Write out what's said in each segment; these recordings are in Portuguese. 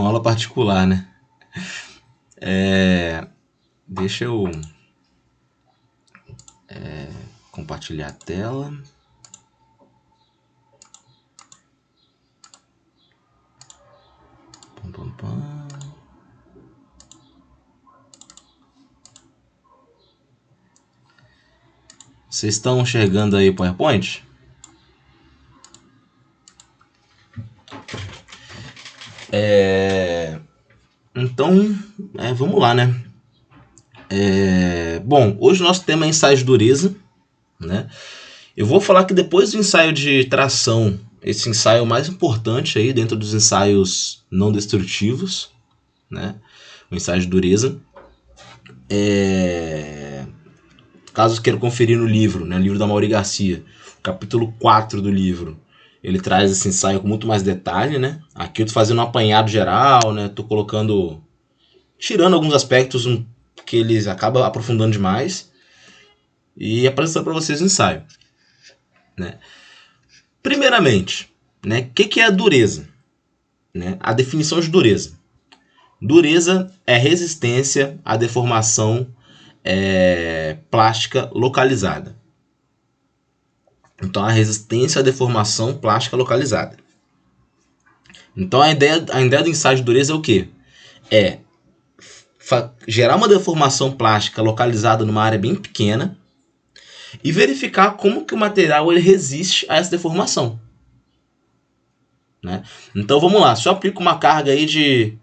uma aula particular, né? Deixa eu compartilhar a tela. Pam, pam, pam. Vocês estão enxergando aí o PowerPoint? Então, vamos lá, né? Bom, hoje o nosso tema é ensaio de dureza, né? Eu vou falar que depois do ensaio de tração, esse ensaio é o mais importante aí dentro dos ensaios não destrutivos, né? O ensaio de dureza. Caso queira conferir no livro, né? O livro da Mauri Garcia, capítulo 4 do livro, ele traz esse ensaio com muito mais detalhe, né? Aqui eu tô fazendo um apanhado geral, né? Tô colocando, tirando alguns aspectos que eles acabam aprofundando demais e apresentando para vocês o ensaio, né? Primeiramente, né? O que é a dureza? Né? A definição de dureza. Dureza é resistência à deformação plástica localizada. Então, a resistência à deformação plástica localizada. Então, a ideia do ensaio de dureza é o quê? É gerar uma deformação plástica localizada numa área bem pequena e verificar como que o material ele resiste a essa deformação. Né? Então, vamos lá. Se eu aplico uma carga aí de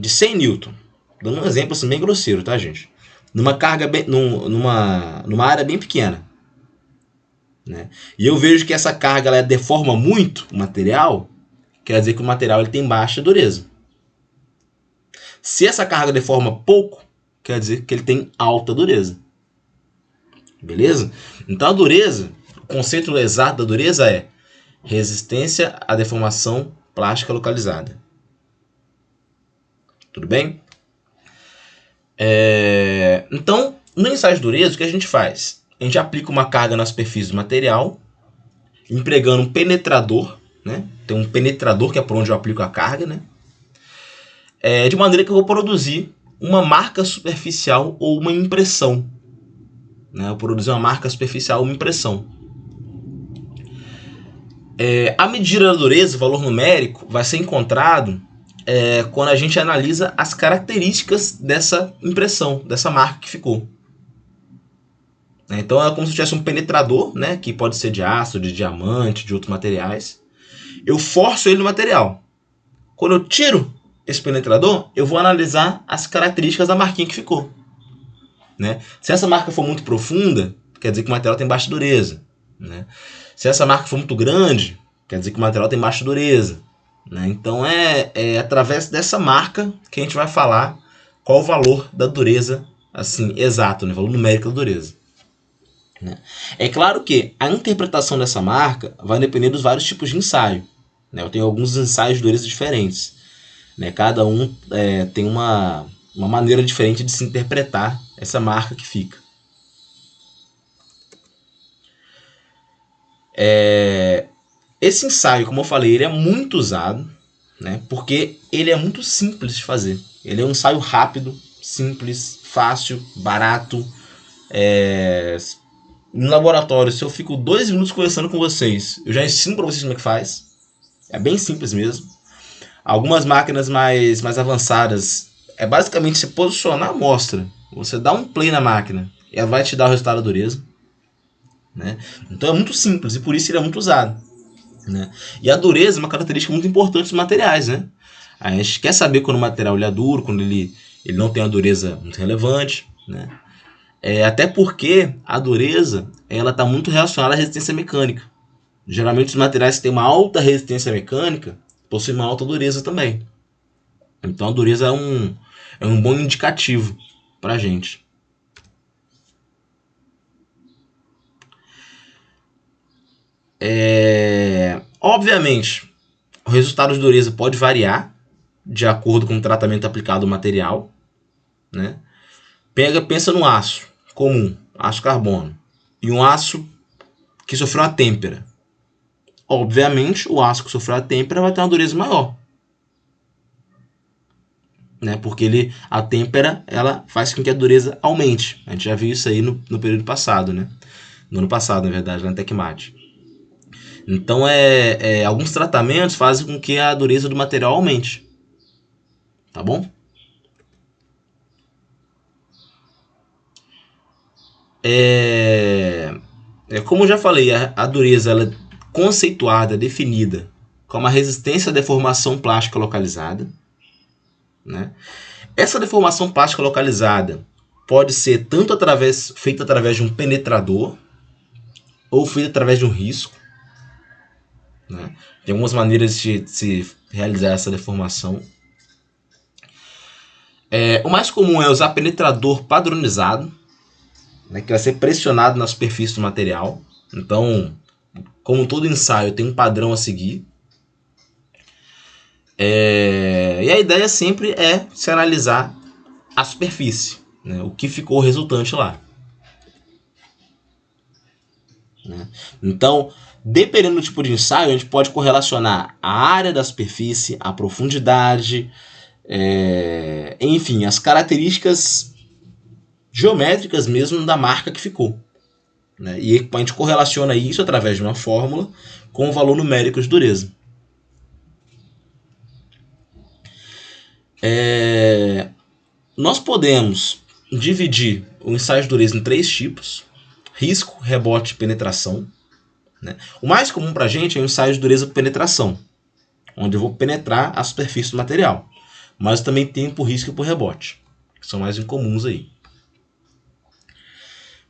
100 Newton, dando um exemplo assim, bem grosseiro, tá, gente? Numa carga numa área bem pequena. Né? E eu vejo que essa carga ela deforma muito o material, quer dizer que o material ele tem baixa dureza. Se essa carga deforma pouco, quer dizer que ele tem alta dureza. Beleza? Então a dureza, o conceito exato da dureza é resistência à deformação plástica localizada. Tudo bem? Então, no ensaio de dureza, o que a gente faz? A gente aplica uma carga na superfície do material, empregando um penetrador, né? Tem um penetrador que é por onde eu aplico a carga, né? De maneira que eu vou produzir uma marca superficial ou uma impressão. Né? Eu vou produzir uma marca superficial ou uma impressão. A medida da dureza, o valor numérico, vai ser encontrado quando a gente analisa as características dessa impressão, dessa marca que ficou. Então é como se tivesse um penetrador, né, que pode ser de aço, de diamante, de outros materiais. Eu forço ele no material. Quando eu tiro esse penetrador, eu vou analisar as características da marquinha que ficou. Né? Se essa marca for muito profunda, quer dizer que o material tem baixa dureza. Né? Se essa marca for muito grande, quer dizer que o material tem baixa dureza. Né? Então é através dessa marca que a gente vai falar qual o valor da dureza assim, exato, né? O valor numérico da dureza. Né? É claro que a interpretação dessa marca vai depender dos vários tipos de ensaio. Né? Eu tenho alguns ensaios de dureza diferentes. Né? Cada um tem uma maneira diferente de se interpretar essa marca que fica. Esse ensaio, como eu falei, ele é muito usado, né? Porque ele é muito simples de fazer. Ele é um ensaio rápido, simples, fácil, barato. No laboratório, se eu fico 2 minutos conversando com vocês, eu já ensino para vocês como é que faz. É bem simples mesmo. Algumas máquinas mais avançadas, é basicamente você posicionar a amostra. Você dá um play na máquina e ela vai te dar o resultado da dureza. Né? Então é muito simples e por isso ele é muito usado. Né? E a dureza é uma característica muito importante dos materiais. Né? A gente quer saber quando o material ele é duro, quando ele não tem uma dureza muito relevante. Né? Até porque a dureza está muito relacionada à resistência mecânica. Geralmente os materiais que têm uma alta resistência mecânica possuem uma alta dureza também. Então a dureza é um bom indicativo para a gente. Obviamente, o resultado de dureza pode variar de acordo com o tratamento aplicado ao material. Né? Pensa no aço comum, aço carbono, e um aço que sofreu uma têmpera. Obviamente, o aço que sofreu a têmpera vai ter uma dureza maior. né? Porque a têmpera, ela faz com que a dureza aumente. A gente já viu isso aí no período passado, né? No ano passado, na verdade, na TecMat. Então, alguns tratamentos fazem com que a dureza do material aumente. Tá bom? Como eu já falei, a dureza ela é conceituada, definida como a resistência à deformação plástica localizada, né? Essa deformação plástica localizada pode ser tanto feita através de um penetrador ou feita através de um risco, né? Tem algumas maneiras de se realizar essa deformação. O mais comum é usar penetrador padronizado, né, que vai ser pressionado na superfície do material. Então, como todo ensaio, tem um padrão a seguir. E a ideia sempre é se analisar a superfície, né, o que ficou resultante lá. Né? Então, dependendo do tipo de ensaio, a gente pode correlacionar a área da superfície, a profundidade, enfim, as características geométricas mesmo da marca que ficou. Né? E a gente correlaciona isso através de uma fórmula com o valor numérico de dureza. Nós podemos dividir o ensaio de dureza em 3 tipos: risco, rebote e penetração. Né? O mais comum para a gente é o ensaio de dureza por penetração, onde eu vou penetrar a superfície do material. Mas também tem por risco e por rebote, que são mais incomuns aí.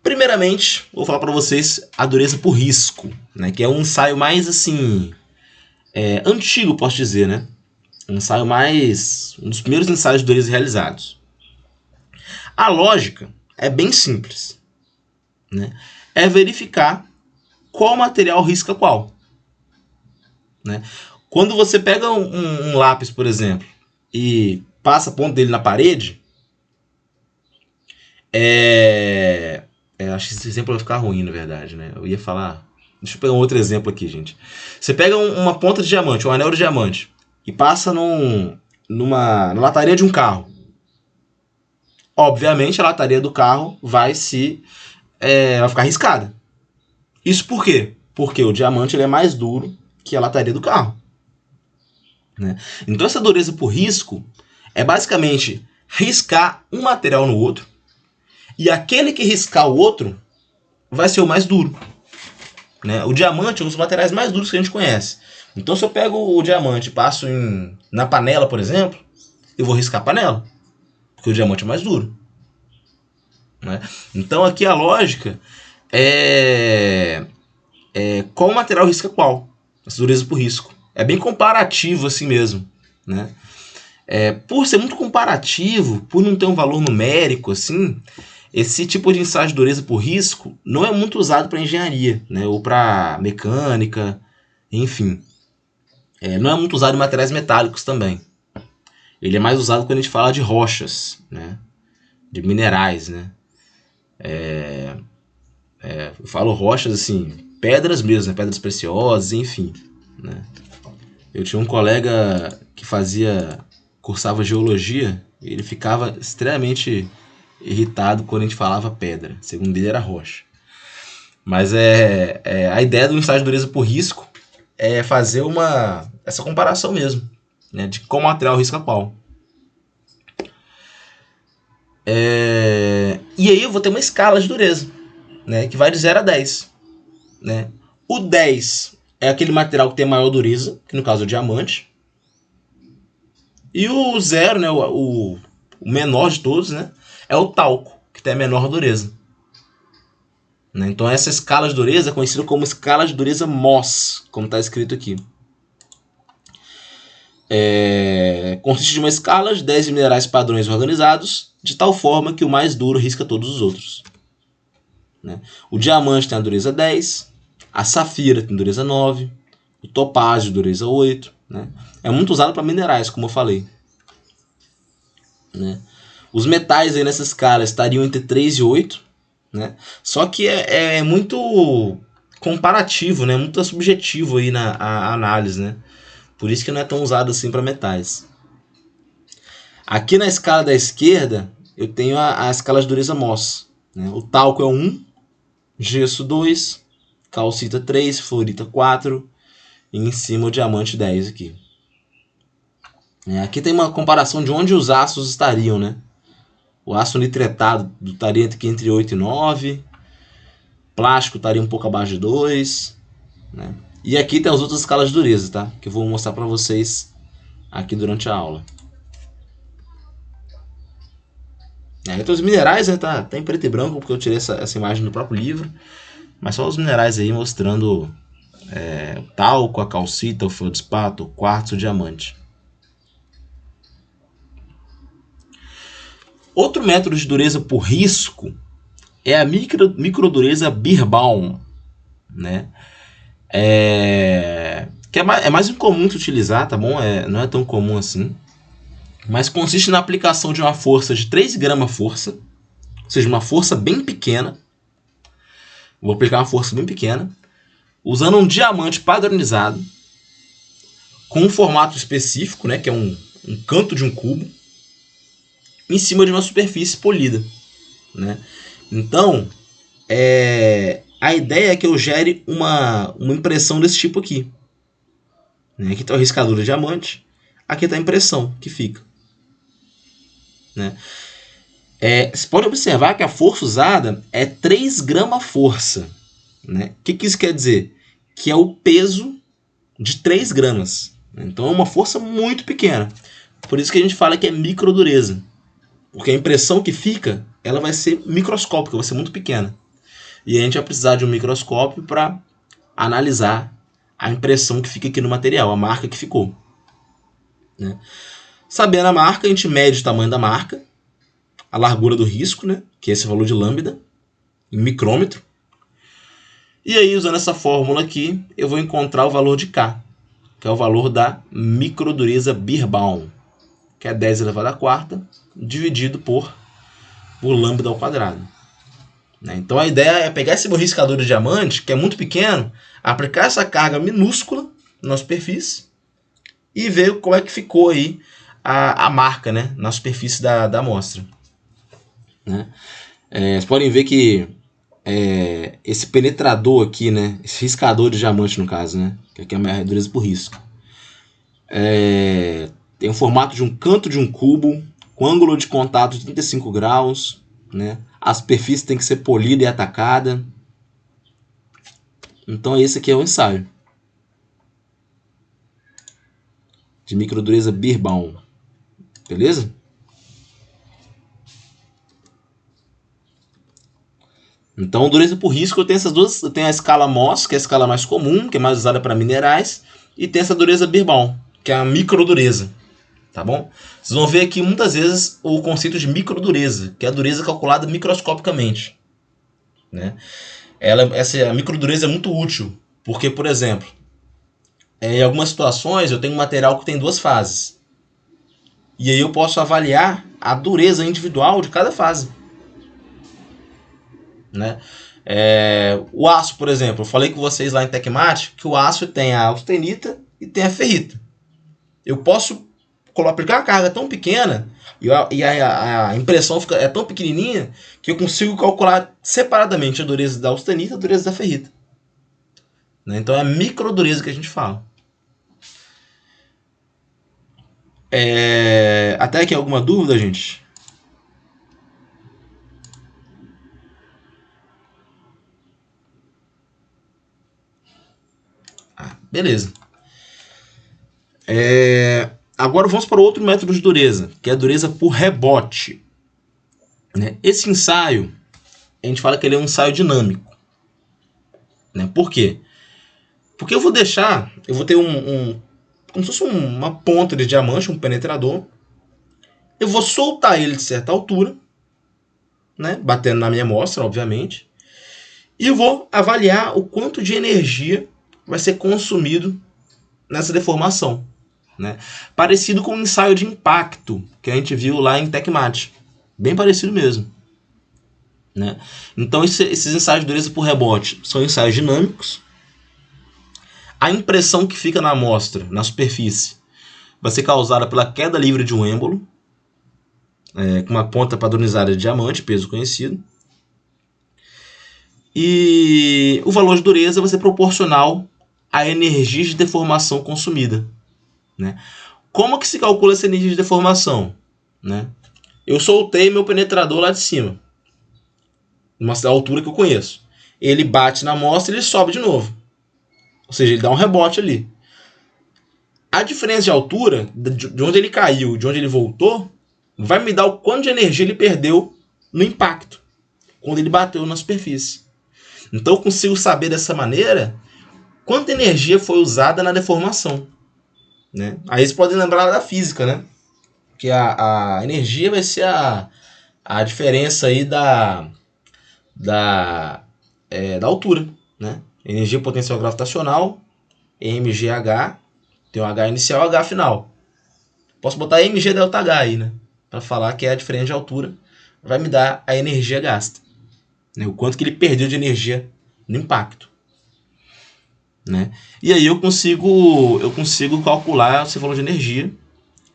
Primeiramente, vou falar para vocês a dureza por risco, né, que é um ensaio mais assim antigo, posso dizer, né? Um dos primeiros ensaios de dureza realizados. A lógica é bem simples, né? É verificar qual material risca qual, né? Quando você pega um lápis, por exemplo, e passa a ponta dele na parede, acho que esse exemplo vai ficar ruim, na verdade, né? Eu ia falar... Deixa eu pegar um outro exemplo aqui, gente. Você pega uma ponta de diamante, um anel de diamante, e passa na lataria de um carro. Obviamente, a lataria do carro vai ficar riscada. Isso por quê? Porque o diamante ele é mais duro que a lataria do carro. Né? Então, essa dureza por risco é basicamente riscar um material no outro, e aquele que riscar o outro vai ser o mais duro. Né? O diamante é um dos materiais mais duros que a gente conhece. Então, se eu pego o diamante e passo na panela, por exemplo, eu vou riscar a panela, porque o diamante é mais duro. Né? Então, aqui a lógica é qual material risca qual. Essa dureza por risco. É bem comparativo assim mesmo. Né? Por ser muito comparativo, por não ter um valor numérico assim, esse tipo de ensaio de dureza por risco não é muito usado para engenharia, né? Ou para mecânica, enfim. Não é muito usado em materiais metálicos também. Ele é mais usado quando a gente fala de rochas, né? De minerais. Né? Eu falo rochas assim, pedras mesmo, né? Pedras preciosas, enfim. Né? Eu tinha um colega que cursava geologia, e ele ficava extremamente irritado quando a gente falava pedra. Segundo ele, era rocha. Mas a ideia do ensaio de dureza por risco é fazer essa comparação mesmo, né, de qual material risca qual. E aí eu vou ter uma escala de dureza, né, que vai de 0 a 10. Né? O 10 é aquele material que tem maior dureza, que no caso é o diamante. E o 0, né, o menor de todos, né, é o talco, que tem a menor dureza. Né? Então essa escala de dureza é conhecida como escala de dureza Mohs, como está escrito aqui. Consiste de uma escala de 10 minerais padrões organizados, de tal forma que o mais duro risca todos os outros. Né? O diamante tem a dureza 10, a safira tem dureza 9, o topázio dureza 8. Né? É muito usado para minerais, como eu falei. Né? Os metais aí nessa escala estariam entre 3 e 8. Né? Só que é muito comparativo, né? Muito subjetivo aí a análise. Né? Por isso que não é tão usado assim para metais. Aqui na escala da esquerda, eu tenho a escala de dureza Mohs. Né? O talco é 1, gesso 2, calcita 3, fluorita 4 e em cima o diamante 10 aqui. Aqui tem uma comparação de onde os aços estariam, né? O aço nitretado estaria entre 8 e 9, plástico estaria um pouco abaixo de 2, né? E aqui tem as outras escalas de dureza, tá? Que eu vou mostrar para vocês aqui durante a aula. Então os minerais, né, tá em preto e branco, porque eu tirei essa imagem do próprio livro. Mas só os minerais aí mostrando o talco, a calcita, o feldspato, o quartzo, o diamante. Outro método de dureza por risco é a microdureza Beerbaum, né? Que é mais incomum de utilizar, tá bom? Não é tão comum assim. Mas consiste na aplicação de uma força de 3 gramas força, ou seja, uma força bem pequena. Vou aplicar uma força bem pequena, usando um diamante padronizado, com um formato específico, né, que é um canto de um cubo, em cima de uma superfície polida. Né? Então, a ideia é que eu gere uma impressão desse tipo aqui. Aqui está o riscador de diamante, aqui está a impressão que fica. Né? Você pode observar que a força usada é 3 gramas força. Né? O que isso quer dizer? Que é o peso de 3 gramas. Então é uma força muito pequena. Por isso que a gente fala que é microdureza. Porque a impressão que fica, ela vai ser microscópica, vai ser muito pequena. E a gente vai precisar de um microscópio para analisar a impressão que fica aqui no material, a marca que ficou. Né? Sabendo a marca, a gente mede o tamanho da marca, a largura do risco, né? Que é esse valor de lambda, em micrômetro. E aí, usando essa fórmula aqui, eu vou encontrar o valor de K, que é o valor da microdureza Beerbaum, que é 10 elevado à quarta, dividido por lambda ao quadrado. Então a ideia é pegar esse meu riscador de diamante, que é muito pequeno, aplicar essa carga minúscula na superfície e ver como é que ficou aí a marca, né, na superfície da amostra. Né? Vocês podem ver que esse penetrador aqui, né, esse riscador de diamante no caso, né, que aqui é a minha dureza por risco, tem o formato de um canto de um cubo, com ângulo de contato de 35 graus, né? A superfície tem que ser polida e atacada. Então esse aqui é o ensaio de microdureza Beerbaum. Beleza? Então, dureza por risco, eu tenho essas duas. Eu tenho a escala Mohs, que é a escala mais comum, que é mais usada para minerais, e tem essa dureza Beerbaum, que é a microdureza. Tá bom? Vocês vão ver aqui muitas vezes o conceito de microdureza, que é a dureza calculada microscopicamente. Né? A microdureza é muito útil, porque, por exemplo, em algumas situações eu tenho um material que tem 2 fases. E aí eu posso avaliar a dureza individual de cada fase. Né? O aço, por exemplo, eu falei com vocês lá em Tecmate que o aço tem a austenita e tem a ferrita. Eu posso aplicar uma carga tão pequena e a impressão é tão pequenininha que eu consigo calcular separadamente a dureza da austenita e a dureza da ferrita. Né? Então é a microdureza que a gente fala. Até aqui alguma dúvida, gente? Beleza. Agora vamos para o outro método de dureza, que é a dureza por rebote. Né? Esse ensaio, a gente fala que ele é um ensaio dinâmico. Né? Por quê? Porque eu vou ter como se fosse uma ponta de diamante, um penetrador. Eu vou soltar ele de certa altura, né? Batendo na minha amostra, obviamente. E eu vou avaliar o quanto de energia vai ser consumido nessa deformação. Né? Parecido com o ensaio de impacto que a gente viu lá em Tecmate. Bem parecido mesmo. Né? Então esses ensaios de dureza por rebote são ensaios dinâmicos. A impressão que fica na amostra, na superfície, vai ser causada pela queda livre de um êmbolo. com uma ponta padronizada de diamante, peso conhecido. E o valor de dureza vai ser proporcional à energia de deformação consumida, né? Como que se calcula essa energia de deformação, né? Eu soltei meu penetrador lá de cima, uma altura que eu conheço. Ele bate na amostra e ele sobe de novo. Ou seja, ele dá um rebote ali. A diferença de altura, de onde ele caiu, de onde ele voltou, vai me dar o quanto de energia ele perdeu no impacto, quando ele bateu na superfície. Então eu consigo saber dessa maneira quanta energia foi usada na deformação, né? Aí vocês podem lembrar da física, né? Que a energia vai ser a diferença aí da altura, né? Energia potencial gravitacional, mgh, tem o H inicial e H final. Posso botar mg delta H aí, né? Para falar que é a diferença de altura, vai me dar a energia gasta, né? O quanto que ele perdeu de energia no impacto, né? E aí eu consigo calcular esse valor de energia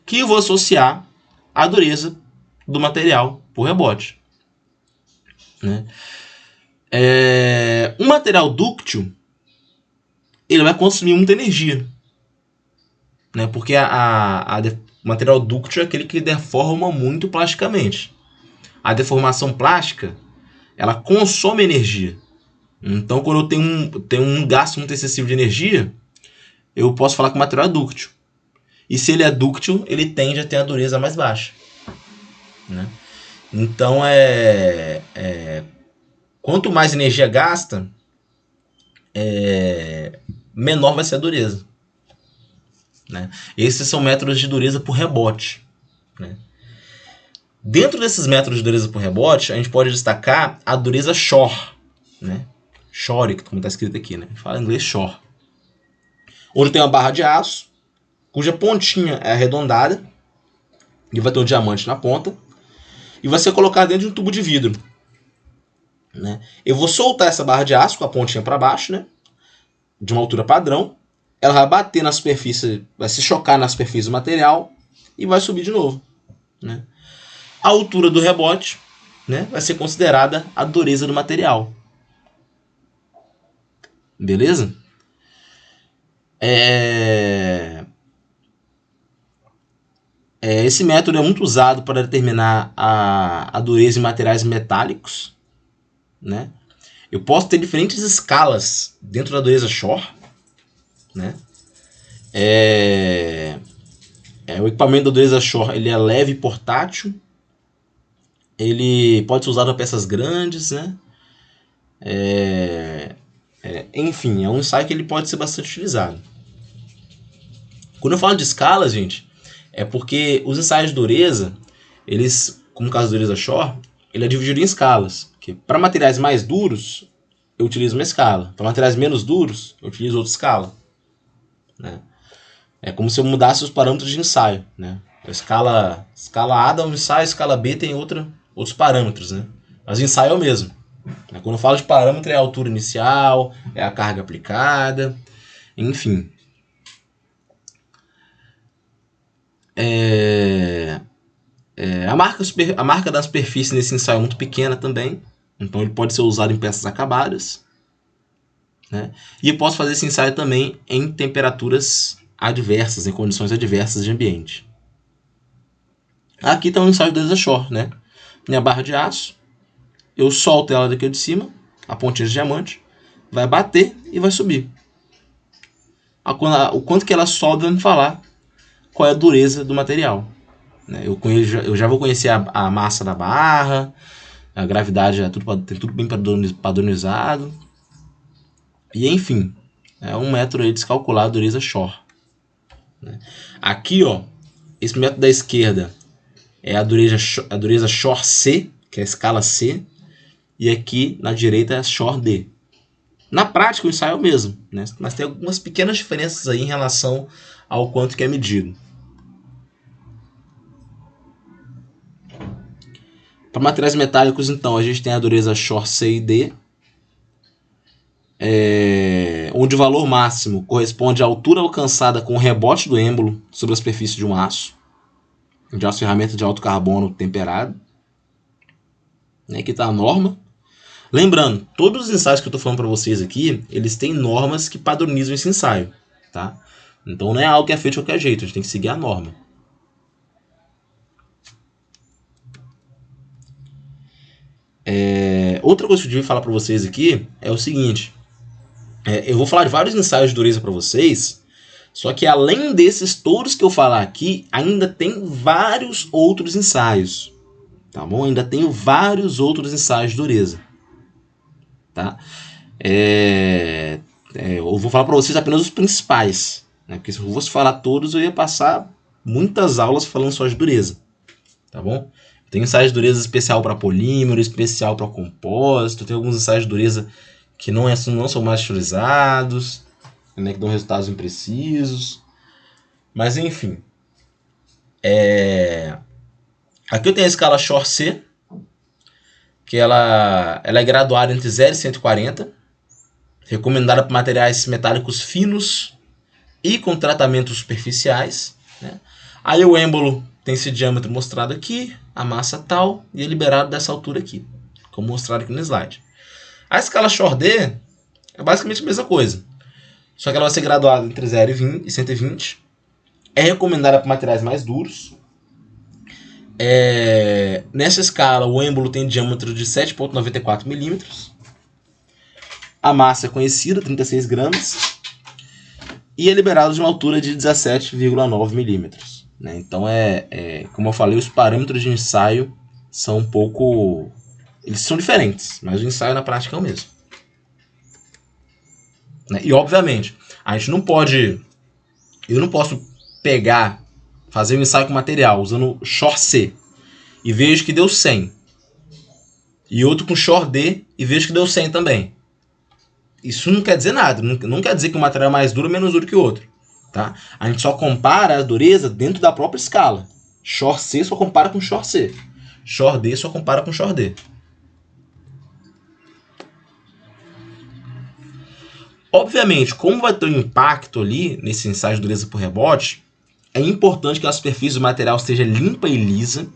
que eu vou associar à dureza do material por rebote, né? Um material dúctil, ele vai consumir muita energia, né? Porque o material dúctil é aquele que deforma muito plasticamente. A deformação plástica, ela consome energia. Então, quando eu tenho um gasto muito excessivo de energia, eu posso falar que o material é dúctil. E se ele é dúctil, ele tende a ter a dureza mais baixa, né? Então, quanto mais energia gasta, menor vai ser a dureza, né? Esses são métodos de dureza por rebote, né? Dentro desses métodos de dureza por rebote, a gente pode destacar a dureza Shor, né? Shore, como está escrito aqui, né? A gente fala em inglês Shor. Onde tem uma barra de aço, cuja pontinha é arredondada, e vai ter um diamante na ponta, e vai ser colocado dentro de um tubo de vidro, né? Eu vou soltar essa barra de aço com a pontinha para baixo, né? De uma altura padrão. Ela vai bater na superfície, vai se chocar na superfície do material e vai subir de novo, né? A altura do rebote, né, vai ser considerada a dureza do material. Beleza? Esse método é muito usado para determinar a dureza em materiais metálicos, né? Eu posso ter diferentes escalas dentro da dureza Shor, né? O equipamento da dureza Shor, ele é leve e portátil. Ele pode ser usado para peças grandes, né? Enfim, é um ensaio que ele pode ser bastante utilizado. Quando eu falo de escalas, gente, é porque os ensaios de dureza, eles, como o caso da dureza Shor, ele é dividido em escalas. Para materiais mais duros, eu utilizo uma escala. Para materiais menos duros, eu utilizo outra escala, né? É como se eu mudasse os parâmetros de ensaio, né? A escala A dá um ensaio, a escala B tem outros parâmetros, né? Mas o ensaio é o mesmo. Quando eu falo de parâmetro, é a altura inicial, é a carga aplicada, enfim. A marca da superfície nesse ensaio é muito pequena também, então ele pode ser usado em peças acabadas, né? E eu posso fazer esse ensaio também em temperaturas adversas, em condições adversas de ambiente. Aqui está um ensaio da dureza Shor, né? Minha barra de aço, eu solto ela daqui de cima, a pontinha de diamante, vai bater e vai subir. O quanto que ela sobe vai me falar qual é a dureza do material, né? Eu já vou conhecer a massa da barra, a gravidade, tem tudo bem padronizado. E enfim, é um método aí de se calcular a dureza Shor, né? Aqui, ó, esse método da esquerda é a dureza Shor C, que é a escala C, e aqui na direita é a Shor D. Na prática o ensaio é o mesmo, né? Mas tem algumas pequenas diferenças aí em relação ao quanto que é medido. Para materiais metálicos, então, a gente tem a dureza Shor C e D, onde o valor máximo corresponde à altura alcançada com o rebote do êmbolo sobre a superfície de um aço. de aço ferramenta de alto carbono temperado, né, que está a norma. Lembrando, todos os ensaios que eu estou falando para vocês aqui, eles têm normas que padronizam esse ensaio, tá? Então não é algo que é feito de qualquer jeito, a gente tem que seguir a norma. Outra coisa que eu devia falar para vocês aqui é o seguinte, eu vou falar de vários ensaios de dureza para vocês, só que além desses todos que eu falar aqui, ainda tem vários outros ensaios, tá bom? Ainda tenho vários outros ensaios de dureza, tá? Eu vou falar para vocês apenas os principais, né? Porque se eu fosse falar todos, eu ia passar muitas aulas falando só de dureza, tá bom? Tem ensaios de dureza especial para polímero, especial para compósito, tem alguns ensaios de dureza que não são mais utilizados, né, que dão resultados imprecisos. Mas enfim. Aqui eu tenho a escala Shor-C, que ela é graduada entre 0 e 140, recomendada para materiais metálicos finos e com tratamentos superficiais, né? Aí o êmbolo tem esse diâmetro mostrado aqui, a massa tal, e é liberado dessa altura aqui, como mostrado aqui no slide. A escala Shor-D é basicamente a mesma coisa, só que ela vai ser graduada entre 0 e 120, é recomendada para materiais mais duros. Nessa escala, o êmbolo tem diâmetro de 7,94 milímetros, a massa é conhecida, 36 gramas, e é liberado de uma altura de 17,9 milímetros. Né? Então, como eu falei, os parâmetros de ensaio são um pouco... Eles são diferentes, mas o ensaio na prática é o mesmo. Né? E, obviamente, a gente não pode... Eu não posso fazer um ensaio com material usando Shor-C e vejo que deu 100. E outro com Shor-D e vejo que deu 100 também. Isso não quer dizer nada. Não quer dizer que um material é mais duro ou menos duro que o outro. Tá? A gente só compara a dureza dentro da própria escala. Shor-C só compara com Shor-C. Shor-D só compara com Shor-D. Obviamente, como vai ter um impacto ali nesse ensaio de dureza por rebote, é importante que a superfície do material esteja limpa e lisa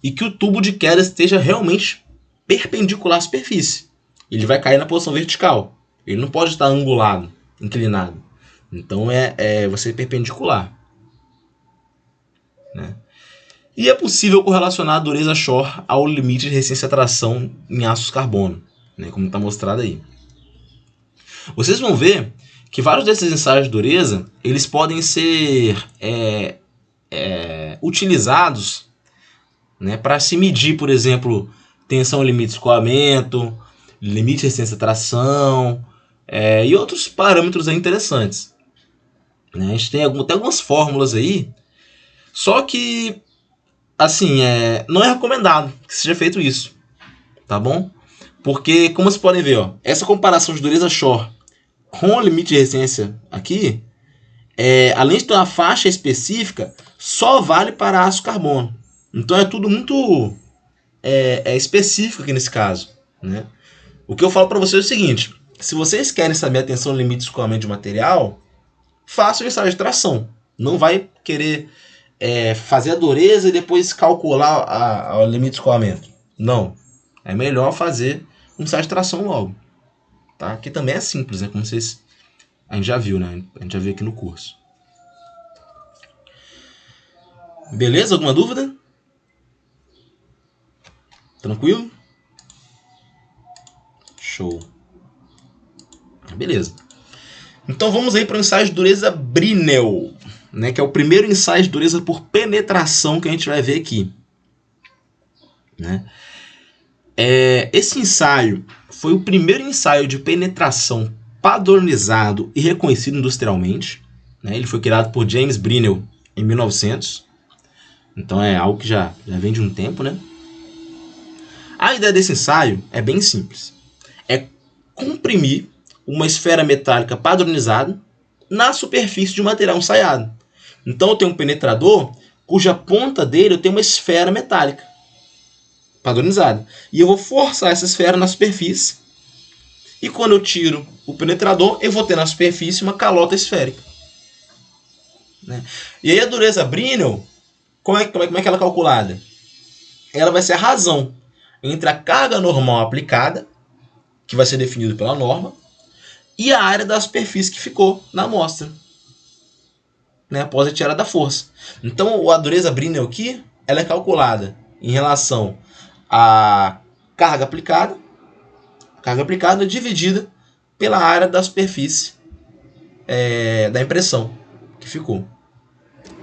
e que o tubo de queda esteja realmente perpendicular à superfície. Ele vai cair na posição vertical. Ele não pode estar angulado, inclinado. Então vai ser perpendicular. Né? E é possível correlacionar a dureza Shor ao limite de resistência à tração em aços carbono, né? Como está mostrado aí. Vocês vão ver que vários desses ensaios de dureza eles podem ser utilizados, né, para se medir, por exemplo, tensão limite de escoamento, limite de resistência à tração e outros parâmetros interessantes. Né? A gente tem até algumas fórmulas aí, só que assim, não é recomendado que seja feito isso, tá bom? Porque, como vocês podem ver, essa comparação de dureza Shor com o limite de resistência aqui, além de ter uma faixa específica, só vale para aço carbono. Então é tudo muito específico aqui nesse caso. Né? O que eu falo para vocês é o seguinte: se vocês querem saber a tensão limite de escoamento de material, façam o ensaio de tração. Não vai querer fazer a dureza e depois calcular o limite de escoamento. Não. É melhor fazer um ensaio de tração logo. Tá? Que também é simples, né? Como a gente já viu, né? A gente já viu aqui no curso. Beleza? Alguma dúvida? Tranquilo? Show. Beleza. Então vamos aí para o ensaio de dureza Brinell, né? Que é o primeiro ensaio de dureza por penetração que a gente vai ver aqui. Né? Esse ensaio foi o primeiro ensaio de penetração padronizado e reconhecido industrialmente. Né? Ele foi criado por James Brinell em 1900. Então é algo que já vem de um tempo. Né? A ideia desse ensaio é bem simples. É comprimir uma esfera metálica padronizada na superfície de um material ensaiado. Então eu tenho um penetrador cuja ponta dele eu tenho uma esfera metálica padronizada. E eu vou forçar essa esfera na superfície. E quando eu tiro o penetrador, eu vou ter na superfície uma calota esférica. Né? E aí a dureza Brinell Como é que ela é calculada? Ela vai ser a razão entre a carga normal aplicada, que vai ser definido pela norma, e a área da superfície que ficou na amostra, né, após a retirada da força. Então, a dureza Brinell aqui, ela é calculada em relação à carga aplicada dividida pela área da superfície da impressão que ficou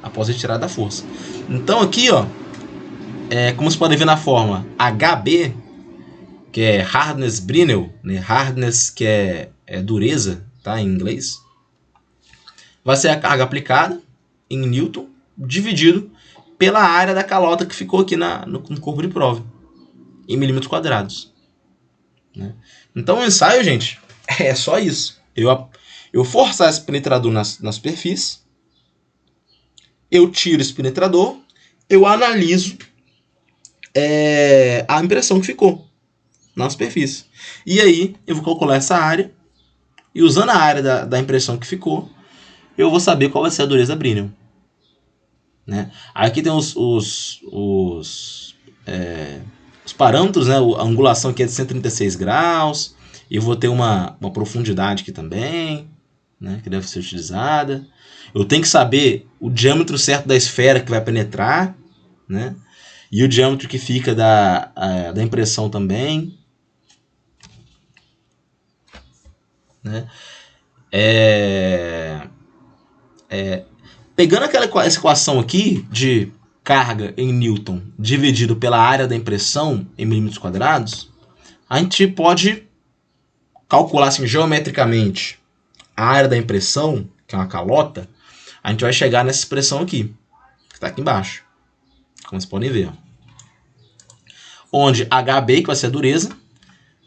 após a retirada da força. Então aqui, ó, como vocês podem ver na forma HB, que é Hardness Brinell, né? Hardness, que é dureza, tá, em inglês, vai ser a carga aplicada em Newton dividido pela área da calota que ficou aqui no corpo de prova, em milímetros quadrados. Né? Então o ensaio, gente, é só isso. Eu forçar esse penetrador na superfície, eu tiro esse penetrador, eu analiso a impressão que ficou na superfície. E aí eu vou calcular essa área, e usando a área da impressão que ficou, eu vou saber qual vai ser a dureza Brinell. Né? Aqui tem os parâmetros, né? A angulação aqui é de 136 graus, e eu vou ter uma profundidade aqui também, né? Que deve ser utilizada. Eu tenho que saber o diâmetro certo da esfera que vai penetrar, né? E o diâmetro que fica da impressão também. Né? Pegando essa equação aqui de carga em Newton dividido pela área da impressão em milímetros quadrados, a gente pode calcular assim, geometricamente a área da impressão, que é uma calota. A gente vai chegar nessa expressão aqui, que está aqui embaixo, como vocês podem ver. Onde HB, que vai ser a dureza,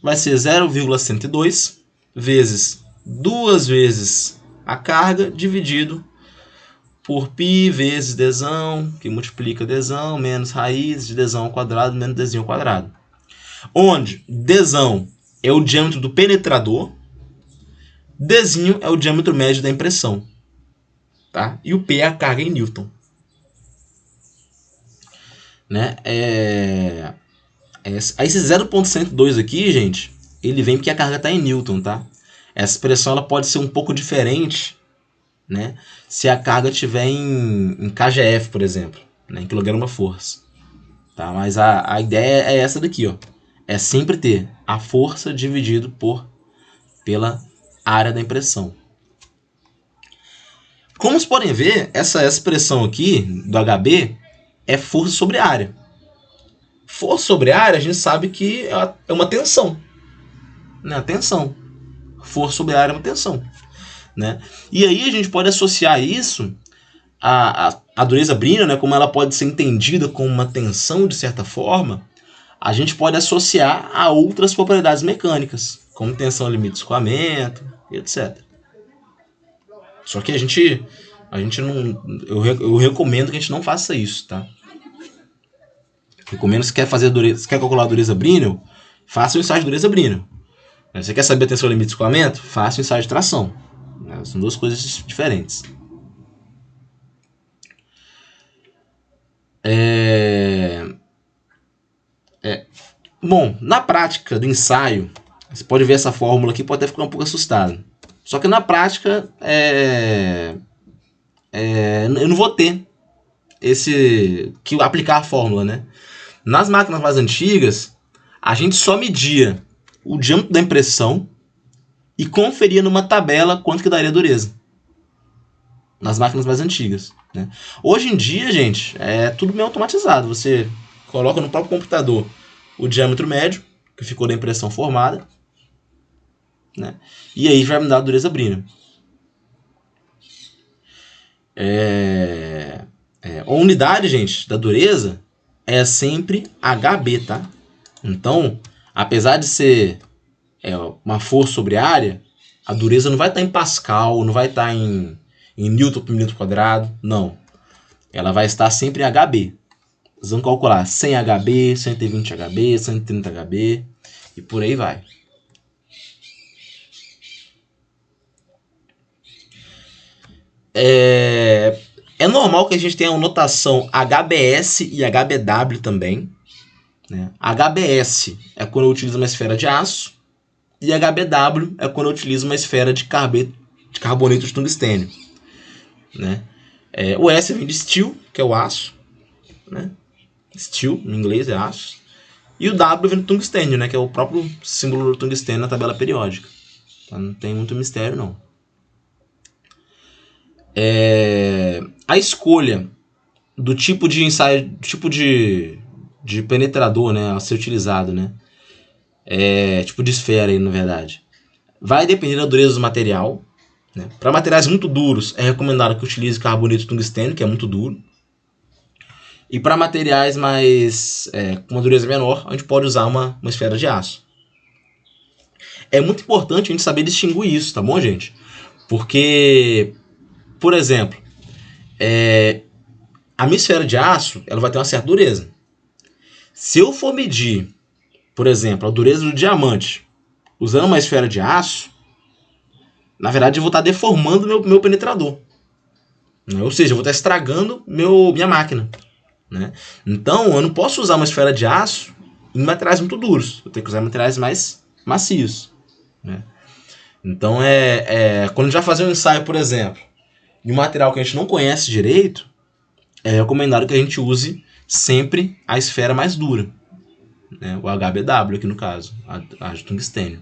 vai ser 0,102 vezes 2 vezes a carga dividido por π vezes dzão, que multiplica dzão, menos raiz de dzão ao quadrado, menos dzinho ao quadrado. Onde dzão é o diâmetro do penetrador, dzinho é o diâmetro médio da impressão. Tá? E o P é a carga em Newton. Né? Esse 0,102 aqui, gente, ele vem porque a carga está em Newton. Tá? Essa expressão ela pode ser um pouco diferente, né, se a carga estiver em kgf, por exemplo, né, em quilograma-força. Tá? Mas a ideia é essa daqui. Ó. É sempre ter a força dividido pela área da impressão. Como vocês podem ver, essa expressão aqui do HB é força sobre área. Força sobre área, a gente sabe que é uma tensão. Né? A tensão. Força sobre área é uma tensão. Né? E aí a gente pode associar isso à dureza Brinell, né? Como ela pode ser entendida como uma tensão de certa forma, a gente pode associar a outras propriedades mecânicas, como tensão limite de escoamento, etc. Só que a gente não, eu recomendo que a gente não faça isso, tá? Recomendo, se quer calcular a dureza Brinell, faça o ensaio de dureza Brinell. Você quer saber a tensão limite de escoamento? Faça o ensaio de tração. São duas coisas diferentes. Bom, na prática do ensaio, você pode ver essa fórmula aqui, pode até ficar um pouco assustado. Só que na prática, eu não vou ter que aplicar a fórmula, né? Nas máquinas mais antigas, a gente só media o diâmetro da impressão e conferia numa tabela quanto que daria a dureza. Nas máquinas mais antigas. Né? Hoje em dia, gente, é tudo meio automatizado. Você coloca no próprio computador o diâmetro médio, que ficou da impressão formada, né? E aí vai me dar a dureza Brinell. A unidade, gente, da dureza é sempre HB, tá? Então, apesar de ser uma força sobre área, a dureza não vai estar em Pascal, não vai estar em Newton por milímetro quadrado, não. Ela vai estar sempre em HB. Vocês vão calcular 100 HB, 120 HB, 130 HB e por aí vai. É normal que a gente tenha a notação HBS e HBW também. Né? HBS é quando eu utilizo uma esfera de aço, e HBW é quando eu utilizo uma esfera de carboneto de tungstênio. Né? O S vem de steel, que é o aço. Né? Steel, em inglês, é aço. E o W vem do tungstênio, né? Que é o próprio símbolo do tungstênio na tabela periódica. Então, não tem muito mistério, não. A escolha do tipo de ensaio, do tipo de penetrador, né, a ser utilizado, né, tipo de esfera, aí, na verdade, vai depender da dureza do material. Né? Para materiais muito duros, é recomendado que utilize carboneto de tungstênio, que é muito duro. E para materiais mais com uma dureza menor, a gente pode usar uma esfera de aço. É muito importante a gente saber distinguir isso, tá bom, gente? Porque, por exemplo, a minha esfera de aço ela vai ter uma certa dureza. Se eu for medir, por exemplo, a dureza do diamante usando uma esfera de aço, na verdade eu vou estar deformando meu penetrador. Né? Ou seja, eu vou estar estragando minha máquina. Né? Então eu não posso usar uma esfera de aço em materiais muito duros. Eu tenho que usar materiais mais macios. Né? Então quando a gente vai fazer um ensaio, por exemplo, de um material que a gente não conhece direito, é recomendado que a gente use sempre a esfera mais dura. Né? O HBW aqui no caso, a de tungstênio.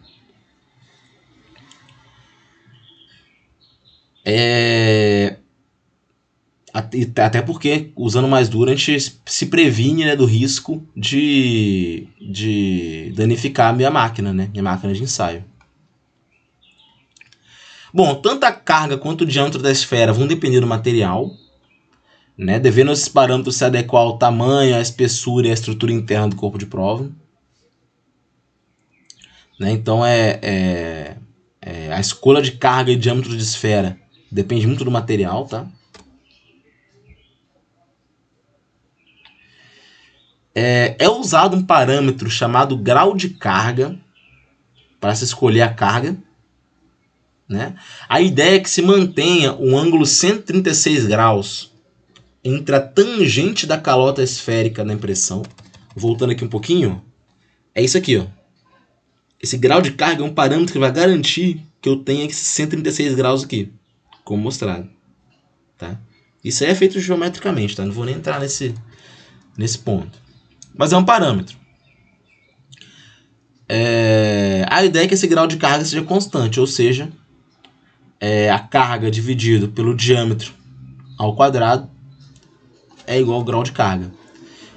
Até porque, usando mais dura, a gente se previne, né, do risco de danificar a minha máquina, né, minha máquina de ensaio. Bom, tanto a carga quanto o diâmetro da esfera vão depender do material, né, devendo esses parâmetros se adequar ao tamanho, à espessura e à estrutura interna do corpo de prova. Né, então, a escolha de carga e diâmetro de esfera depende muito do material, tá? É usado um parâmetro chamado grau de carga para se escolher a carga. Né? A ideia é que se mantenha um ângulo 136 graus entre a tangente da calota esférica na impressão. Voltando aqui um pouquinho, é isso aqui. Ó. Esse grau de carga é um parâmetro que vai garantir que eu tenha esses 136 graus aqui, como mostrado. Tá? Isso aí é feito geometricamente, tá? Não vou nem entrar nesse ponto. Mas é um parâmetro. A ideia é que esse grau de carga seja constante, ou seja, a carga dividido pelo diâmetro ao quadrado é igual ao grau de carga.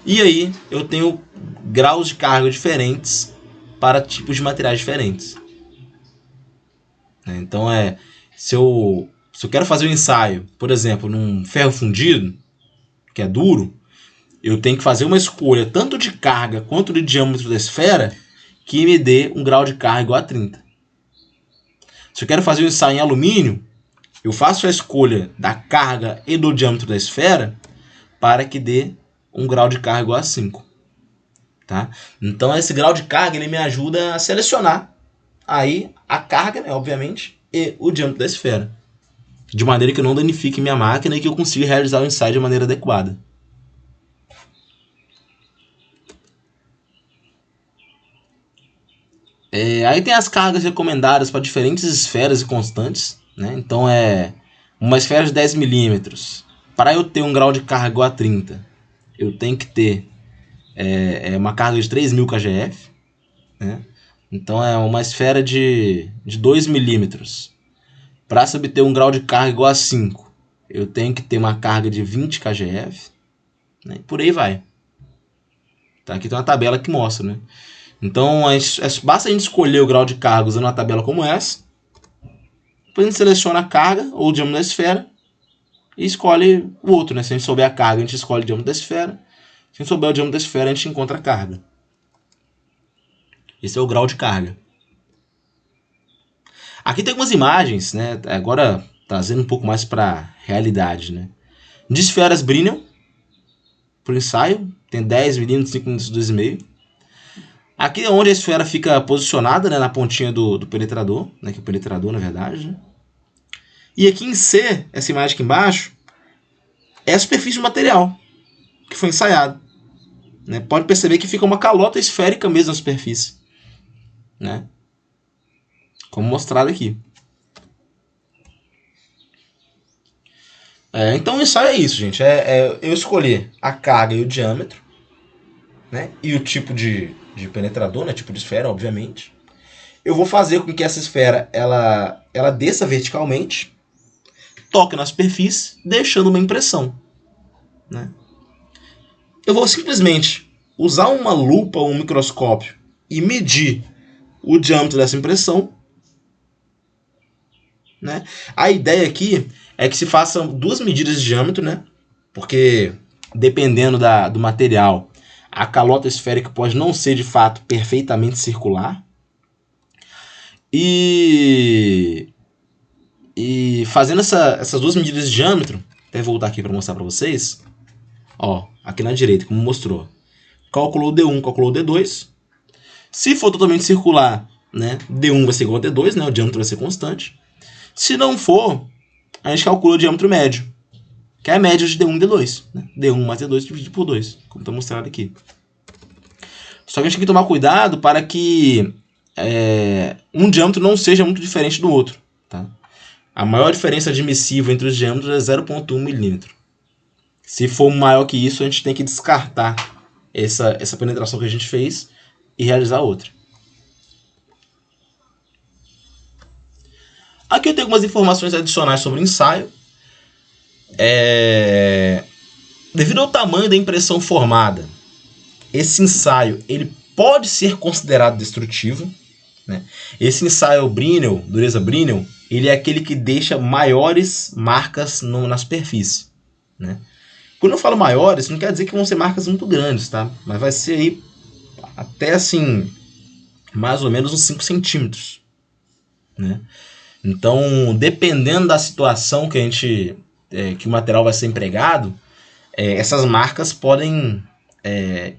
E aí eu tenho graus de carga diferentes para tipos de materiais diferentes. Então se eu quero fazer um ensaio, por exemplo, num ferro fundido, que é duro, eu tenho que fazer uma escolha tanto de carga quanto de diâmetro da esfera que me dê um grau de carga igual a 30. Se eu quero fazer um ensaio em alumínio, eu faço a escolha da carga e do diâmetro da esfera para que dê um grau de carga igual a 5. Tá? Então esse grau de carga ele me ajuda a selecionar aí a carga, né, obviamente, e o diâmetro da esfera. De maneira que eu não danifique minha máquina e que eu consiga realizar o ensaio de maneira adequada. Aí tem as cargas recomendadas para diferentes esferas e constantes. Né? Então uma esfera de 10 milímetros. Para eu ter um grau de carga igual a 30, eu tenho que ter uma carga de 3.000 kgf. Né? Então uma esfera de 2 milímetros. Para se obter um grau de carga igual a 5, eu tenho que ter uma carga de 20 kgf. Né? E por aí vai. Tá? Aqui tem uma tabela que mostra. Né? Então basta a gente escolher o grau de carga usando uma tabela como essa. Depois a gente seleciona a carga ou o diâmetro da esfera e escolhe o outro. Né? Se a gente souber a carga, a gente escolhe o diâmetro da esfera. Se a gente souber o diâmetro da esfera, a gente encontra a carga. Esse é o grau de carga. Aqui tem algumas imagens, né? Agora trazendo um pouco mais para a realidade. Né? De esferas Brinell, para o ensaio, tem 10 mm, 5 mm, 2,5. Aqui é onde a esfera fica posicionada, né, na pontinha do penetrador, né, que é o penetrador, na verdade. Né? E aqui em C, essa imagem aqui embaixo, é a superfície do material que foi ensaiado. Né? Pode perceber que fica uma calota esférica mesmo na superfície. Né? Como mostrado aqui. Então o ensaio é isso, gente. Eu escolher a carga e o diâmetro, né? E o tipo de penetrador, né? Tipo de esfera, obviamente. Eu vou fazer com que essa esfera ela desça verticalmente, toque na superfície, deixando uma impressão. Né? Eu vou simplesmente usar uma lupa ou um microscópio e medir o diâmetro dessa impressão. Né? A ideia aqui é que se façam 2 medidas de diâmetro, né? Porque dependendo do material, a calota esférica pode não ser de fato perfeitamente circular. E fazendo essas 2 medidas de diâmetro, até voltar aqui para mostrar para vocês, ó, aqui na direita, como mostrou, calculou D1, calculou D2. Se for totalmente circular, né, D1 vai ser igual a D2, né, o diâmetro vai ser constante. Se não for, a gente calcula o diâmetro médio, que é a média de D1 e D2. Né? D1 mais D2 dividido por 2, como está mostrado aqui. Só que a gente tem que tomar cuidado para que um diâmetro não seja muito diferente do outro. Tá? A maior diferença admissível entre os diâmetros é 0,1 milímetro. Se for maior que isso, a gente tem que descartar essa penetração que a gente fez e realizar outra. Aqui eu tenho algumas informações adicionais sobre o ensaio. Devido ao tamanho da impressão formada, esse ensaio ele pode ser considerado destrutivo. Né? Esse ensaio Brinell, dureza Brinell, ele é aquele que deixa maiores marcas na superfície. Né? Quando eu falo maiores, não quer dizer que vão ser marcas muito grandes, tá? Mas vai ser aí até assim, mais ou menos uns 5 centímetros. Né? Então, dependendo da situação que o material vai ser empregado, essas marcas podem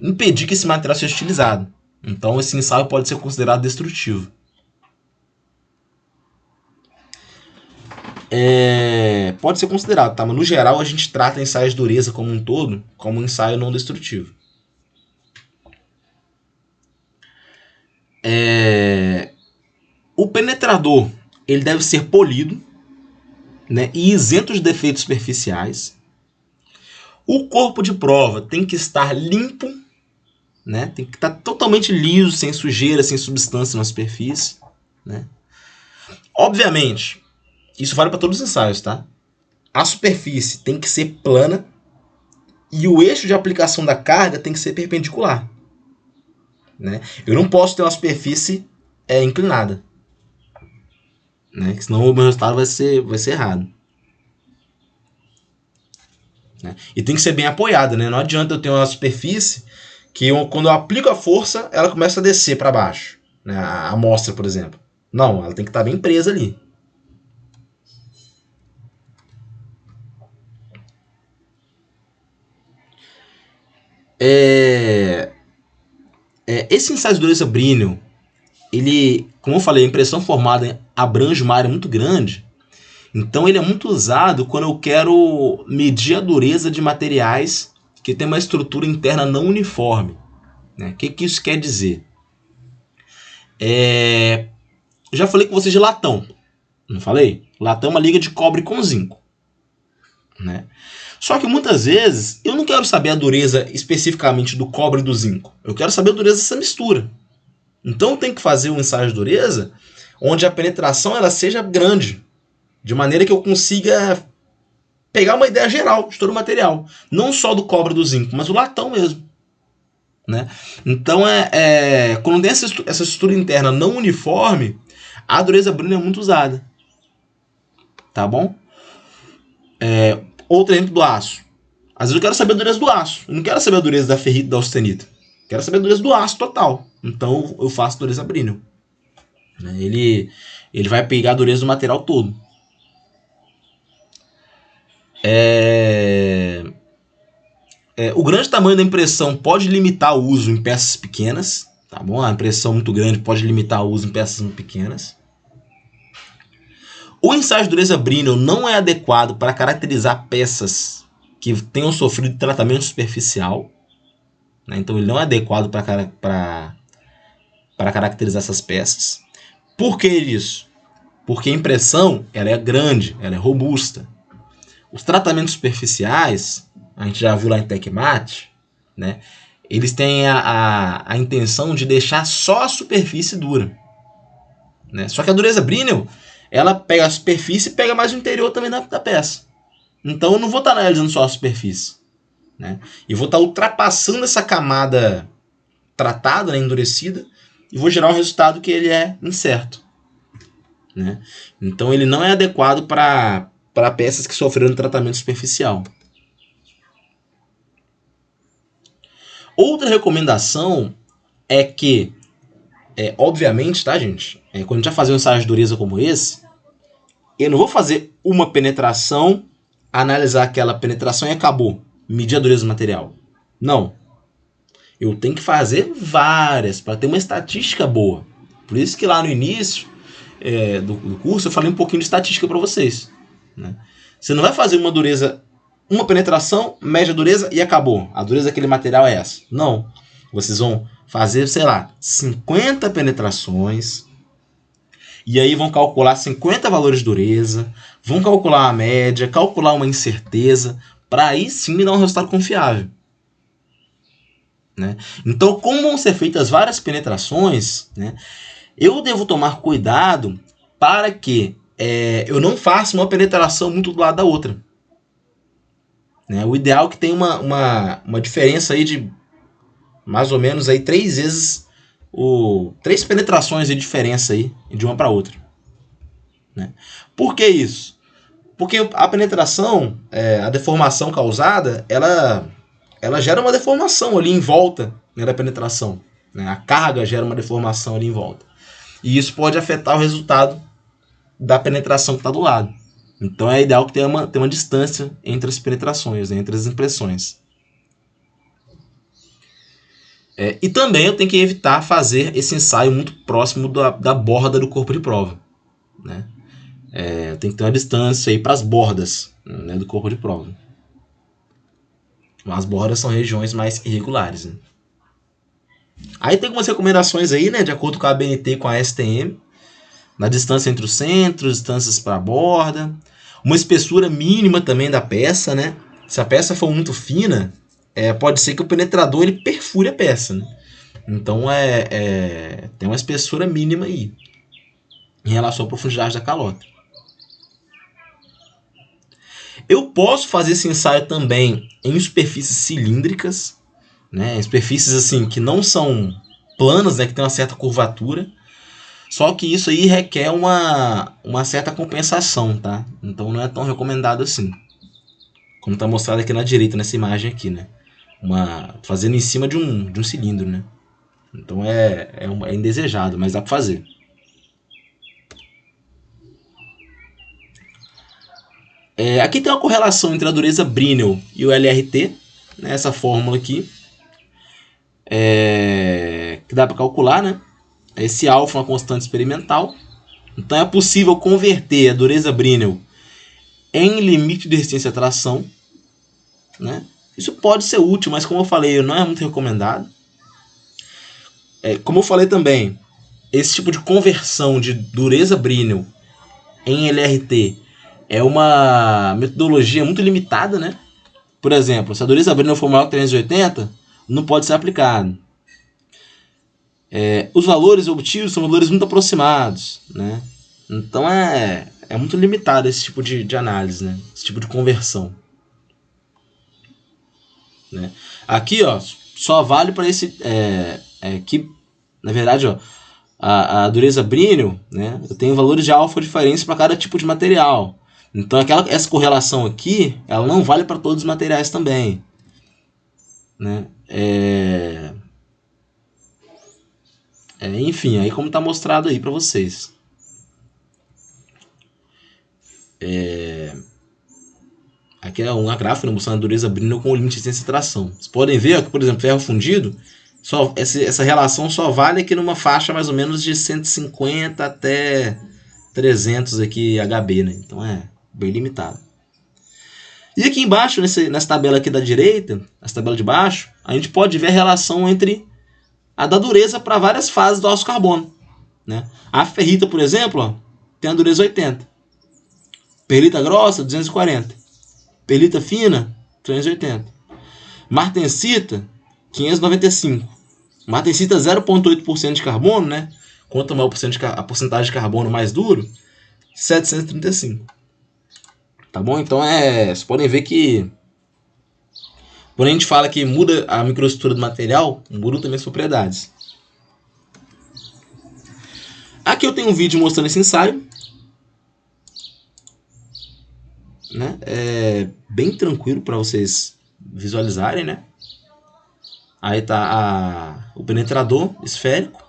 impedir que esse material seja utilizado. Então, esse ensaio pode ser considerado destrutivo. Pode ser considerado, tá? Mas no geral a gente trata ensaios de dureza como um todo como um ensaio não destrutivo. O penetrador ele deve ser polido, né, e isento de defeitos superficiais. O corpo de prova tem que estar limpo, né, tem que estar totalmente liso, sem sujeira, sem substância na superfície. Né. Obviamente, isso vale para todos os ensaios, tá? A superfície tem que ser plana e o eixo de aplicação da carga tem que ser perpendicular. Né? Eu não posso ter uma superfície inclinada. Né? Senão o meu resultado vai ser errado. Né? E tem que ser bem apoiada. Né? Não adianta eu ter uma superfície que quando eu aplico a força, ela começa a descer para baixo. Né? A amostra, por exemplo. Não, ela tem que estar bem presa ali. Esse ensaio de dureza Brinell, ele, como eu falei, a impressão formada abrange uma área muito grande. Então ele é muito usado quando eu quero medir a dureza de materiais que tem uma estrutura interna não uniforme. Né? O que isso quer dizer? Eu já falei com vocês de latão. Não falei? Latão é uma liga de cobre com zinco. Né? Só que muitas vezes eu não quero saber a dureza especificamente do cobre e do zinco. Eu quero saber a dureza dessa mistura. Então eu tenho que fazer um ensaio de dureza onde a penetração ela seja grande. De maneira que eu consiga pegar uma ideia geral de todo o material. Não só do cobre e do zinco, mas o latão mesmo. Né? Então, quando tem essa estrutura interna não uniforme, a dureza Brinell é muito usada. Tá bom? Outro exemplo do aço. Às vezes eu quero saber a dureza do aço. Eu não quero saber a dureza da ferrita e da austenita. Eu quero saber a dureza do aço total. Então eu faço a dureza Brinell. Ele vai pegar a dureza do material todo. O grande tamanho da impressão pode limitar o uso em peças pequenas. Tá bom? A impressão muito grande pode limitar o uso em peças muito pequenas. O ensaio de dureza Brinell não é adequado para caracterizar peças que tenham sofrido tratamento superficial, né? Então ele não é adequado para caracterizar essas peças. Por que isso? Porque a impressão ela é grande, ela é robusta. Os tratamentos superficiais, a gente já viu lá em TechMat, né? Eles têm a intenção de deixar só a superfície dura, né? Só que a dureza Brinell, ela pega a superfície e pega mais o interior também da peça. Então eu não vou estar analisando só a superfície, né? E vou estar ultrapassando essa camada tratada, né, endurecida, e vou gerar um resultado que ele é incerto, né? Então ele não é adequado para peças que sofreram tratamento superficial. Outra recomendação é que, obviamente, tá, gente? Quando a gente vai fazer um ensaio de dureza como esse, eu não vou fazer uma penetração, analisar aquela penetração e acabou. Medir a dureza do material. Não. Eu tenho que fazer várias para ter uma estatística boa. Por isso que lá no início do curso eu falei um pouquinho de estatística para vocês, né? Você não vai fazer uma dureza, uma penetração, média dureza e acabou. A dureza daquele material é essa. Não. Vocês vão fazer, sei lá, 50 penetrações, e aí vão calcular 50 valores de dureza, vão calcular a média, calcular uma incerteza, para aí sim me dar um resultado confiável, né? Então, como vão ser feitas várias penetrações, né, eu devo tomar cuidado para que eu não faça uma penetração muito do lado da outra, né? O ideal é que tenha uma diferença aí de mais ou menos aí 3 vezes, 3 penetrações de diferença aí de uma para outra, né? Por que isso? Porque a penetração, a deformação causada, ela gera uma deformação ali em volta, né, da penetração, né? A carga gera uma deformação ali em volta. E isso pode afetar o resultado da penetração que está do lado. Então é ideal que tenha uma distância entre as penetrações, né, entre as impressões. E também eu tenho que evitar fazer esse ensaio muito próximo da borda do corpo de prova, né? Tem que ter uma distância aí para as bordas, né, do corpo de prova. As bordas são regiões mais irregulares, né? Aí tem algumas recomendações aí, né, de acordo com a ABNT e com a STM, na distância entre os centros, distâncias para a borda, uma espessura mínima também da peça, né? Se a peça for muito fina, pode ser que o penetrador ele perfure a peça, né? Então tem uma espessura mínima aí em relação à profundidade da calota. Eu posso fazer esse ensaio também em superfícies cilíndricas, né? Superfícies assim que não são planas, né? Que tem uma certa curvatura. Só que isso aí requer uma certa compensação, tá? Então não é tão recomendado assim. Como está mostrado aqui na direita, nessa imagem aqui, né? Fazendo em cima de um cilindro, né? Então é indesejado, mas dá para fazer. Aqui tem uma correlação entre a dureza Brinell e o LRT, né? Essa fórmula aqui, que dá para calcular, né? Esse alfa é uma constante experimental. Então é possível converter a dureza Brinell em limite de resistência à tração, né? Isso pode ser útil, mas como eu falei, não é muito recomendado. Como eu falei também, esse tipo de conversão de dureza Brinell em LRT é uma metodologia muito limitada, né? Por exemplo, se a dureza Brinell for maior que 380, não pode ser aplicado. Os valores obtidos são valores muito aproximados, né? Então é muito limitado esse tipo de análise, né? Esse tipo de conversão, né? Aqui, ó, só vale para esse que, na verdade, ó, a dureza Brinell, né? Eu tenho valores de alfa diferentes para cada tipo de material. Então essa correlação aqui, ela não vale para todos os materiais também, né? Enfim, aí como está mostrado aí para vocês. Aqui é uma gráfica mostrando a dureza Brinell com o limite de resistência à tração. Vocês podem ver, ó, que, por exemplo, ferro fundido, essa relação só vale aqui numa faixa mais ou menos de 150 até 300 aqui HB, né? Então é bem limitado. E aqui embaixo, nessa tabela aqui da direita, essa tabela de baixo, a gente pode ver a relação entre a da dureza para várias fases do aço carbono, né? A ferrita, por exemplo, ó, tem a dureza 80. Perlita grossa, 240. Perlita fina, 380. Martensita, 595. Martensita 0,8% de carbono, né? Quanto maior a porcentagem de carbono mais duro, 735. Tá bom? Então vocês podem ver que quando a gente fala que muda a microestrutura do material, muda também as propriedades. Aqui eu tenho um vídeo mostrando esse ensaio, né? É bem tranquilo para vocês visualizarem, né? Aí tá o penetrador esférico.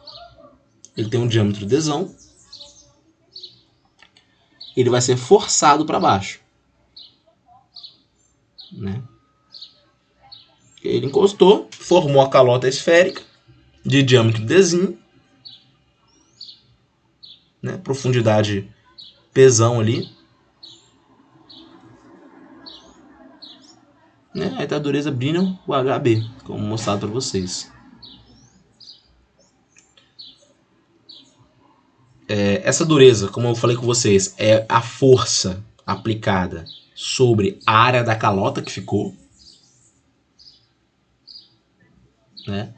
Ele tem um diâmetro desão. Ele vai ser forçado para baixo, né? Ele encostou, formou a calota esférica de diâmetro desinho, né? Profundidade pesão ali, né? Aí tá a dureza Brinell, o HB, como mostrado para vocês. Essa dureza, como eu falei com vocês, é a força aplicada sobre a área da calota que ficou, né?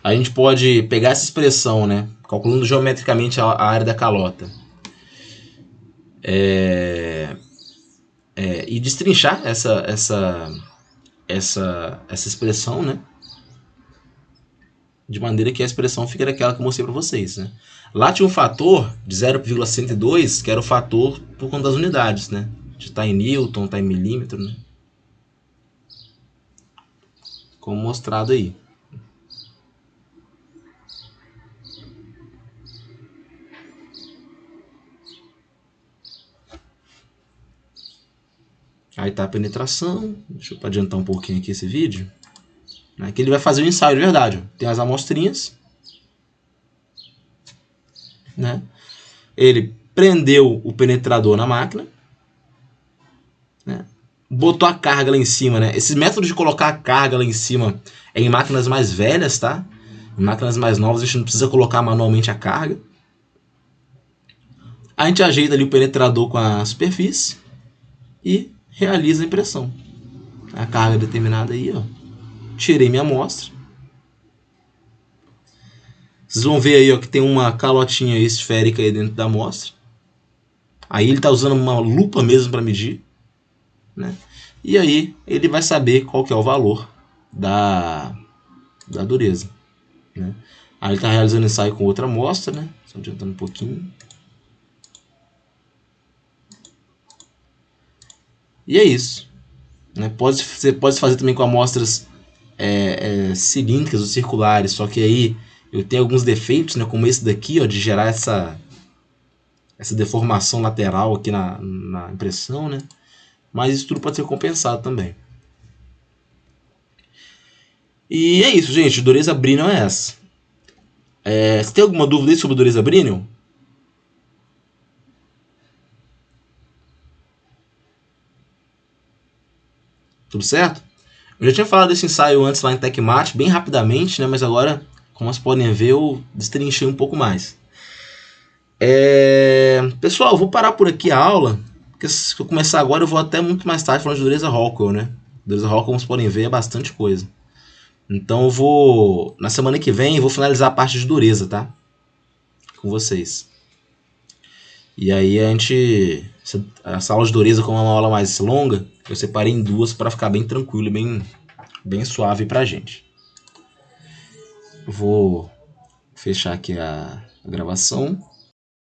A gente pode pegar essa expressão, né, calculando geometricamente a área da calota, e destrinchar essa expressão, né, de maneira que a expressão fique daquela que eu mostrei para vocês, né? Lá tinha um fator de 0,102, que era o fator por conta das unidades, né? De estar em Newton, estar em milímetro, né? Como mostrado aí. Aí tá a penetração. Deixa eu adiantar um pouquinho aqui esse vídeo. Aqui ele vai fazer o ensaio de verdade. Tem as amostrinhas, né? Ele prendeu o penetrador na máquina, né? Botou a carga lá em cima, né? Esses métodos de colocar a carga lá em cima é em máquinas mais velhas, tá? Em máquinas mais novas a gente não precisa colocar manualmente a carga. A gente ajeita ali o penetrador com a superfície e realiza a impressão. A carga determinada aí, ó. Tirei minha amostra. Vocês vão ver aí, ó, que tem uma calotinha esférica aí dentro da amostra. Aí ele está usando uma lupa mesmo para medir, né? E aí ele vai saber qual que é o valor da dureza, né? Aí ele está realizando ensaio com outra amostra, né? Só adiantando um pouquinho. E é isso, né? Você pode fazer também com amostras cilíndricas ou circulares, só que aí eu tenho alguns defeitos, né? Como esse daqui, ó, de gerar essa deformação lateral aqui na impressão, né? Mas isso tudo pode ser compensado também. E é isso, gente. Dureza Brinell é essa. Você tem alguma dúvida aí sobre dureza Brinell? Tudo certo? Eu já tinha falado desse ensaio antes lá em TechMat, bem rapidamente, né? Mas agora, como vocês podem ver, eu destrinchei um pouco mais. Pessoal, eu vou parar por aqui a aula, porque se eu começar agora eu vou até muito mais tarde falando de dureza Rockwell, né? Dureza Rockwell, como vocês podem ver, é bastante coisa. Então eu vou, na semana que vem, eu vou finalizar a parte de dureza, tá? Com vocês. E aí essa aula de dureza, como é uma aula mais longa, eu separei em duas para ficar bem tranquilo e bem suave pra gente. Eu vou fechar aqui a gravação.